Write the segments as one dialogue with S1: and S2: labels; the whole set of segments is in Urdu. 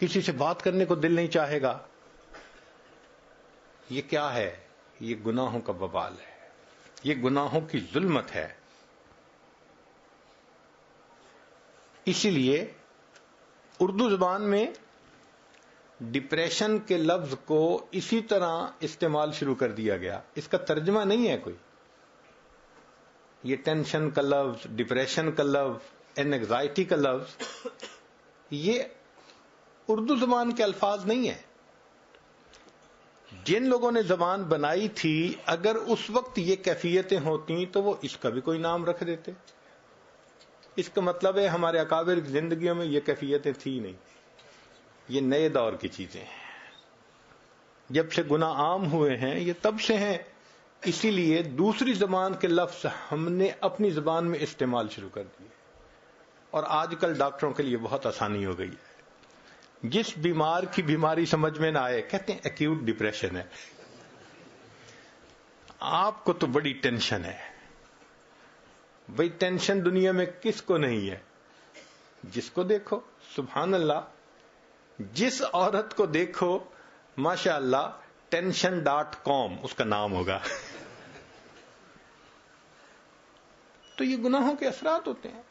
S1: کسی سے بات کرنے کو دل نہیں چاہے گا. یہ کیا ہے؟ یہ گناہوں کا وبال ہے، یہ گناہوں کی ظلمت ہے. اسی لیے اردو زبان میں ڈپریشن کے لفظ کو اسی طرح استعمال شروع کر دیا گیا. اس کا ترجمہ نہیں ہے کوئی. یہ ٹینشن کا لفظ، ڈپریشن کا لفظ، اینگزائٹی کا لفظ، یہ اردو زبان کے الفاظ نہیں ہیں. جن لوگوں نے زبان بنائی تھی اگر اس وقت یہ کیفیتیں ہوتی تو وہ اس کا بھی کوئی نام رکھ دیتے. اس کا مطلب ہے ہمارے اکابر کی زندگیوں میں یہ کیفیتیں تھی نہیں. یہ نئے دور کی چیزیں ہیں. جب سے گناہ عام ہوئے ہیں یہ تب سے ہیں. اسی لیے دوسری زبان کے لفظ ہم نے اپنی زبان میں استعمال شروع کر دیے. اور آج کل ڈاکٹروں کے لیے بہت آسانی ہو گئی ہے. جس بیمار کی بیماری سمجھ میں نہ آئے کہتے ہیں ایکیوٹ ڈپریشن ہے. آپ کو تو بڑی ٹینشن ہے. بھئی ٹینشن دنیا میں کس کو نہیں ہے؟ جس کو دیکھو. سبحان اللہ، جس عورت کو دیکھو ماشاء اللہ tension.com اس کا نام ہوگا. تو یہ گناہوں کے اثرات ہوتے ہیں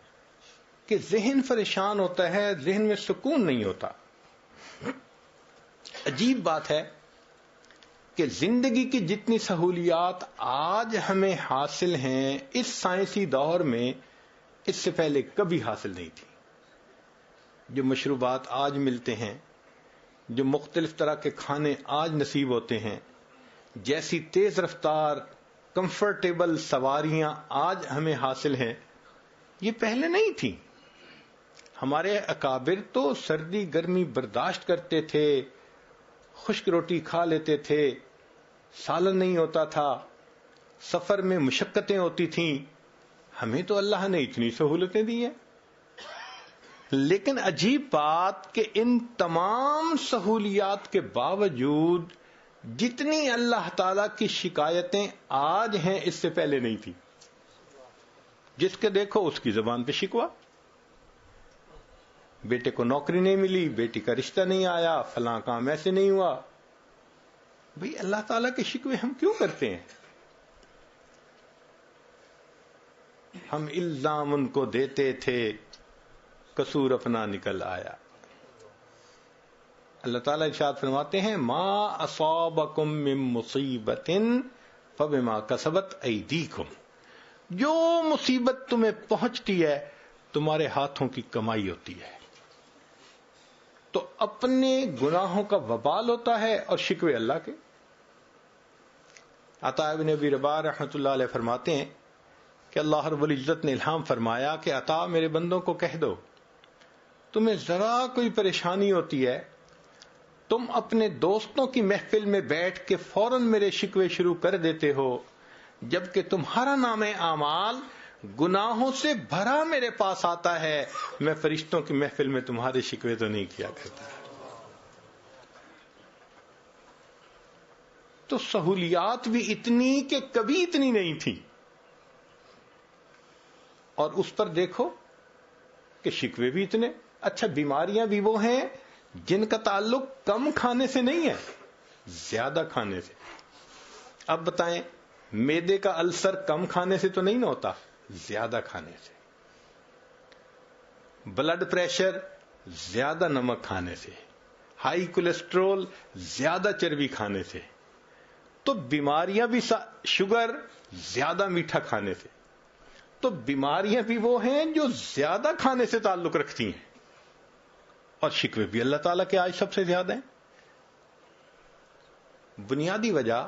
S1: کہ ذہن پریشان ہوتا ہے، ذہن میں سکون نہیں ہوتا. عجیب بات ہے کہ زندگی کی جتنی سہولیات آج ہمیں حاصل ہیں اس سائنسی دور میں اس سے پہلے کبھی حاصل نہیں تھی. جو مشروبات آج ملتے ہیں، جو مختلف طرح کے کھانے آج نصیب ہوتے ہیں، جیسی تیز رفتار کمفرٹیبل سواریاں آج ہمیں حاصل ہیں، یہ پہلے نہیں تھی. ہمارے اکابر تو سردی گرمی برداشت کرتے تھے، خشک روٹی کھا لیتے تھے، سالن نہیں ہوتا تھا، سفر میں مشقتیں ہوتی تھیں. ہمیں تو اللہ نے اتنی سہولتیں دی ہیں. لیکن عجیب بات کہ ان تمام سہولیات کے باوجود جتنی اللہ تعالی کی شکایتیں آج ہیں اس سے پہلے نہیں تھی. جس کے دیکھو اس کی زبان پہ شکوہ. بیٹے کو نوکری نہیں ملی، بیٹی کا رشتہ نہیں آیا، فلاں کام ایسے نہیں ہوا. بھئی اللہ تعالیٰ کے شکوے ہم کیوں کرتے ہیں؟ ہم الزام ان کو دیتے تھے، قصور اپنا نکل آیا. اللہ تعالیٰ ارشاد فرماتے ہیں ما اصابکم من مصیبت فبما کسبت ایدیکم. جو مصیبت تمہیں پہنچتی ہے تمہارے ہاتھوں کی کمائی ہوتی ہے. تو اپنے گناہوں کا وبال ہوتا ہے اور شکوے اللہ کے. عطا بن ابی رباح رحمۃ اللہ علیہ فرماتے ہیں کہ اللہ رب العزت نے الہام فرمایا کہ عطا میرے بندوں کو کہہ دو تمہیں ذرا کوئی پریشانی ہوتی ہے تم اپنے دوستوں کی محفل میں بیٹھ کے فوراً میرے شکوے شروع کر دیتے ہو، جبکہ تمہارا نام اعمال گناہوں سے بھرا میرے پاس آتا ہے. میں فرشتوں کی محفل میں تمہارے شکوے تو نہیں کیا کرتا. تو سہولیات بھی اتنی کہ کبھی اتنی نہیں تھی، اور اس پر دیکھو کہ شکوے بھی اتنے. اچھا بیماریاں بھی وہ ہیں جن کا تعلق کم کھانے سے نہیں ہے، زیادہ کھانے سے. اب بتائیں معدے کا السر کم کھانے سے تو نہیں نہ ہوتا، زیادہ کھانے سے. بلڈ پریشر زیادہ نمک کھانے سے، ہائی کولیسٹرول زیادہ چربی کھانے سے. تو بیماریاں بھی شوگر زیادہ میٹھا کھانے سے. تو بیماریاں بھی وہ ہیں جو زیادہ کھانے سے تعلق رکھتی ہیں، اور شکوے بھی اللہ تعالیٰ کے آج سب سے زیادہ ہیں. بنیادی وجہ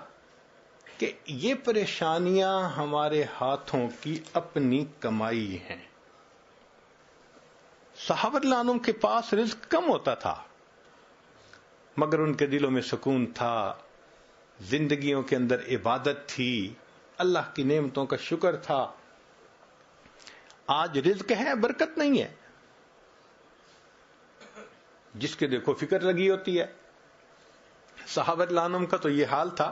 S1: کہ یہ پریشانیاں ہمارے ہاتھوں کی اپنی کمائی ہیں. صحابہ رضی اللہ عنہم کے پاس رزق کم ہوتا تھا مگر ان کے دلوں میں سکون تھا، زندگیوں کے اندر عبادت تھی، اللہ کی نعمتوں کا شکر تھا. آج رزق ہے برکت نہیں ہے. جس کے دیکھو فکر لگی ہوتی ہے. صحابہ رضی اللہ عنہم کا تو یہ حال تھا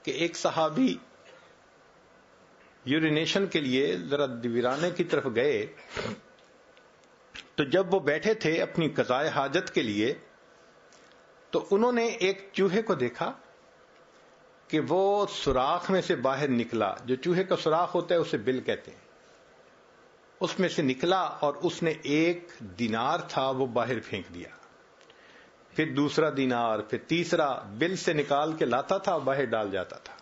S1: کہ ایک صحابی یورینیشن کے لیے ذرا ویرانے کی طرف گئے تو جب وہ بیٹھے تھے اپنی قضائے حاجت کے لیے تو انہوں نے ایک چوہے کو دیکھا کہ وہ سوراخ میں سے باہر نکلا. جو چوہے کا سوراخ ہوتا ہے اسے بل کہتے ہیں. اس میں سے نکلا اور اس نے 1 دینار تھا وہ باہر پھینک دیا. پھر دوسرا دینار، پھر تیسرا، بل سے نکال کے لاتا تھا باہر ڈال جاتا تھا.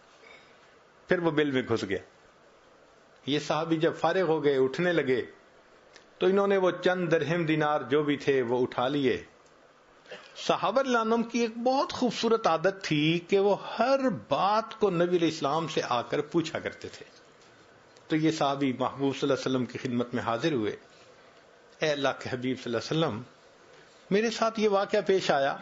S1: پھر وہ بل میں گھس گیا. یہ صحابی جب فارغ ہو گئے، اٹھنے لگے، تو انہوں نے وہ چند درہم دینار جو بھی تھے وہ اٹھا لیے. صحابہ رضی اللہ عنہم کی ایک بہت خوبصورت عادت تھی کہ وہ ہر بات کو نبی علیہ السلام سے آ کر پوچھا کرتے تھے. تو یہ صحابی محبوب صلی اللہ علیہ وسلم کی خدمت میں حاضر ہوئے. اے اللہ کے حبیب صلی اللہ علیہ وسلم، میرے ساتھ یہ واقعہ پیش آیا،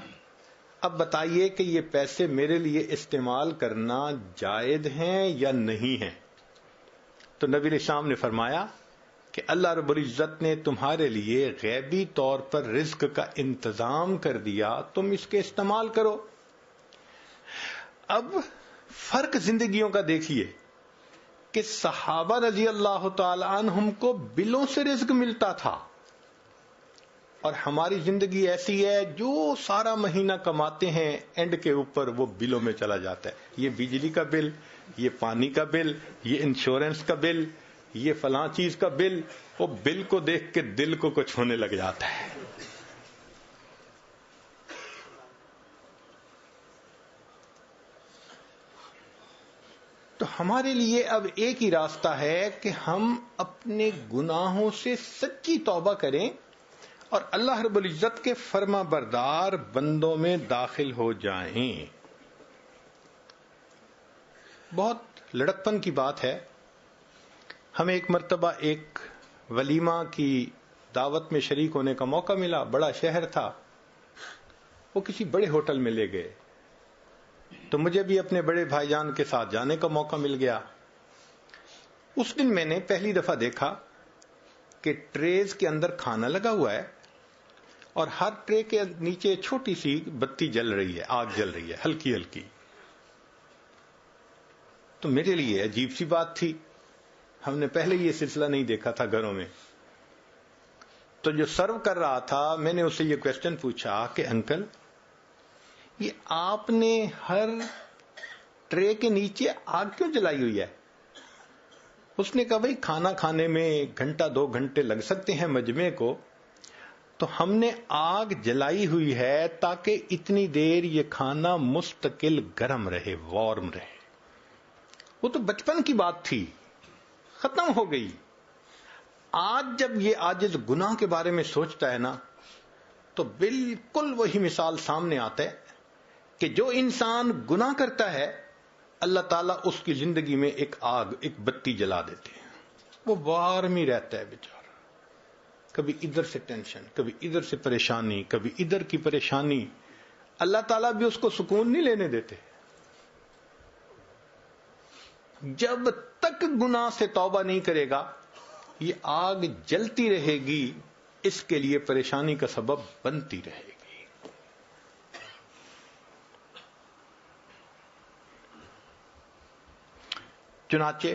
S1: اب بتائیے کہ یہ پیسے میرے لیے استعمال کرنا جائز ہیں یا نہیں ہیں؟ تو نبی علیہ السلام نے فرمایا کہ اللہ رب العزت نے تمہارے لیے غیبی طور پر رزق کا انتظام کر دیا، تم اس کے استعمال کرو. اب فرق زندگیوں کا دیکھیے کہ صحابہ رضی اللہ تعالی عنہم کو بلوں سے رزق ملتا تھا، اور ہماری زندگی ایسی ہے جو سارا مہینہ کماتے ہیں اینڈ کے اوپر وہ بلوں میں چلا جاتا ہے. یہ بجلی کا بل، یہ پانی کا بل، یہ انشورنس کا بل، یہ فلاں چیز کا بل. وہ بل کو دیکھ کے دل کو کچھ ہونے لگ جاتا ہے. تو ہمارے لیے اب ایک ہی راستہ ہے کہ ہم اپنے گناہوں سے سچی توبہ کریں اور اللہ رب العزت کے فرما بردار بندوں میں داخل ہو جائیں. بہت لڑکپن کی بات ہے، ہمیں ایک مرتبہ ایک ولیمہ کی دعوت میں شریک ہونے کا موقع ملا. بڑا شہر تھا، وہ کسی بڑے ہوٹل میں لے گئے، تو مجھے بھی اپنے بڑے بھائی جان کے ساتھ جانے کا موقع مل گیا. اس دن میں نے پہلی دفعہ دیکھا کہ ٹریز کے اندر کھانا لگا ہوا ہے اور ہر ٹرے کے نیچے چھوٹی سی بتی جل رہی ہے، آگ جل رہی ہے ہلکی ہلکی. تو میرے لیے عجیب سی بات تھی، ہم نے پہلے یہ سلسلہ نہیں دیکھا تھا گھروں میں. تو جو سرو کر رہا تھا میں نے اس سے یہ کوشچن پوچھا کہ انکل، یہ آپ نے ہر ٹرے کے نیچے آگ کیوں جلائی ہوئی ہے؟ اس نے کہا بھائی کھانا کھانے میں 1 گھنٹہ 2 گھنٹے لگ سکتے ہیں مجمع کو، تو ہم نے آگ جلائی ہوئی ہے تاکہ اتنی دیر یہ کھانا مستقل گرم رہے، وارم رہے. وہ تو بچپن کی بات تھی، ختم ہو گئی. آج جب یہ عاجز گناہ کے بارے میں سوچتا ہے نا تو بالکل وہی مثال سامنے آتا ہے کہ جو انسان گناہ کرتا ہے اللہ تعالیٰ اس کی زندگی میں ایک آگ، ایک بتی جلا دیتے ہیں. وہ وارم ہی رہتا ہے بیچارہ، کبھی ادھر سے ٹینشن، کبھی ادھر سے پریشانی، کبھی ادھر کی پریشانی. اللہ تعالیٰ بھی اس کو سکون نہیں لینے دیتے. جب تک گناہ سے توبہ نہیں کرے گا یہ آگ جلتی رہے گی، اس کے لیے پریشانی کا سبب بنتی رہے گی. چنانچہ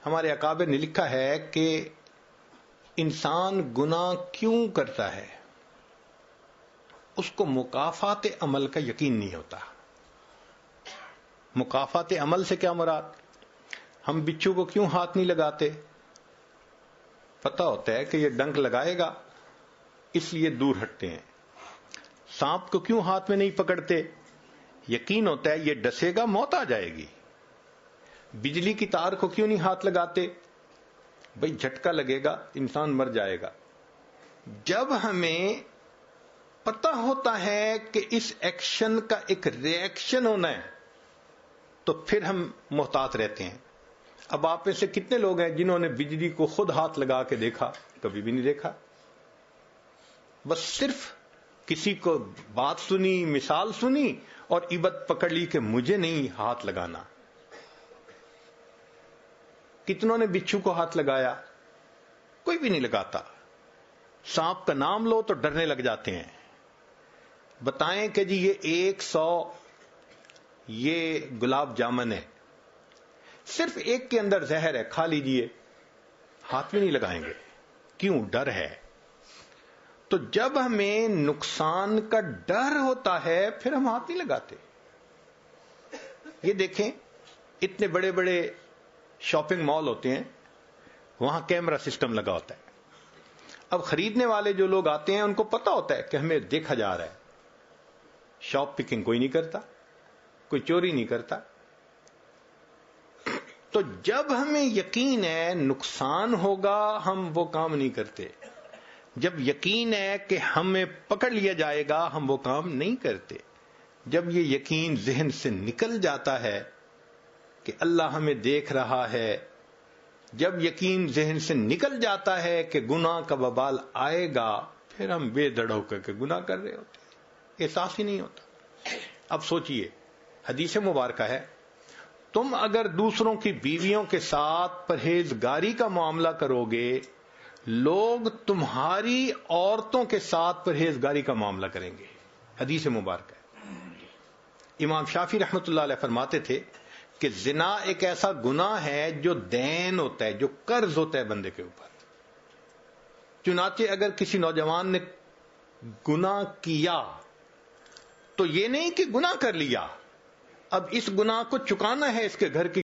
S1: ہمارے اکابر نے لکھا ہے کہ انسان گناہ کیوں کرتا ہے؟ اس کو مکافات عمل کا یقین نہیں ہوتا. مکافات عمل سے کیا مراد؟ ہم بچھو کو کیوں ہاتھ نہیں لگاتے؟ پتا ہوتا ہے کہ یہ ڈنک لگائے گا اس لیے دور ہٹتے ہیں. سانپ کو کیوں ہاتھ میں نہیں پکڑتے؟ یقین ہوتا ہے یہ ڈسے گا موت آ جائے گی. بجلی کی تار کو کیوں نہیں ہاتھ لگاتے؟ بھئی جھٹکا لگے گا انسان مر جائے گا. جب ہمیں پتہ ہوتا ہے کہ اس ایکشن کا ایک ری ایکشن ہونا ہے تو پھر ہم محتاط رہتے ہیں. اب آپ میں سے کتنے لوگ ہیں جنہوں نے بجلی کو خود ہاتھ لگا کے دیکھا؟ کبھی بھی نہیں دیکھا. بس صرف کسی کو بات سنی، مثال سنی اور عبادت پکڑ لی کہ مجھے نہیں ہاتھ لگانا. کتنوں نے بچھو کو ہاتھ لگایا؟ کوئی بھی نہیں لگاتا. سانپ کا نام لو تو ڈرنے لگ جاتے ہیں. بتائیں کہ جی یہ 100 یہ گلاب جامن ہے، صرف ایک کے اندر زہر ہے، کھا لیجئے، ہاتھ میں نہیں لگائیں گے. کیوں؟ ڈر ہے. تو جب ہمیں نقصان کا ڈر ہوتا ہے پھر ہم ہاتھ نہیں لگاتے. یہ دیکھیں اتنے بڑے بڑے شاپنگ مال ہوتے ہیں, وہاں کیمرہ سسٹم لگا ہوتا ہے. اب خریدنے والے جو لوگ آتے ہیں ان کو پتا ہوتا ہے کہ ہمیں دیکھا جا رہا ہے. شاپ پکنگ کوئی نہیں کرتا, کوئی چوری نہیں کرتا. تو جب ہمیں یقین ہے نقصان ہوگا ہم وہ کام نہیں کرتے. جب یقین ہے کہ ہمیں پکڑ لیا جائے گا ہم وہ کام نہیں کرتے. جب یہ یقین ذہن سے نکل جاتا ہے کہ اللہ ہمیں دیکھ رہا ہے, جب یقین ذہن سے نکل جاتا ہے کہ گناہ کا وبال آئے گا, پھر ہم بے دڑ ہو کر کے گناہ کر رہے ہوتے ہیں, احساس ہی نہیں ہوتا. اب سوچئے, حدیث مبارکہ ہے تم اگر دوسروں کی بیویوں کے ساتھ پرہیزگاری کا معاملہ کرو گے, لوگ تمہاری عورتوں کے ساتھ پرہیزگاری کا معاملہ کریں گے. حدیث مبارکہ ہے. امام شافعی رحمۃ اللہ علیہ فرماتے تھے کہ زنا ایک ایسا گناہ ہے جو دین ہوتا ہے, جو قرض ہوتا ہے بندے کے اوپر. چنانچہ اگر کسی نوجوان نے گناہ کیا تو یہ نہیں کہ گناہ کر لیا, اب اس گناہ کو چکانا ہے اس کے گھر کی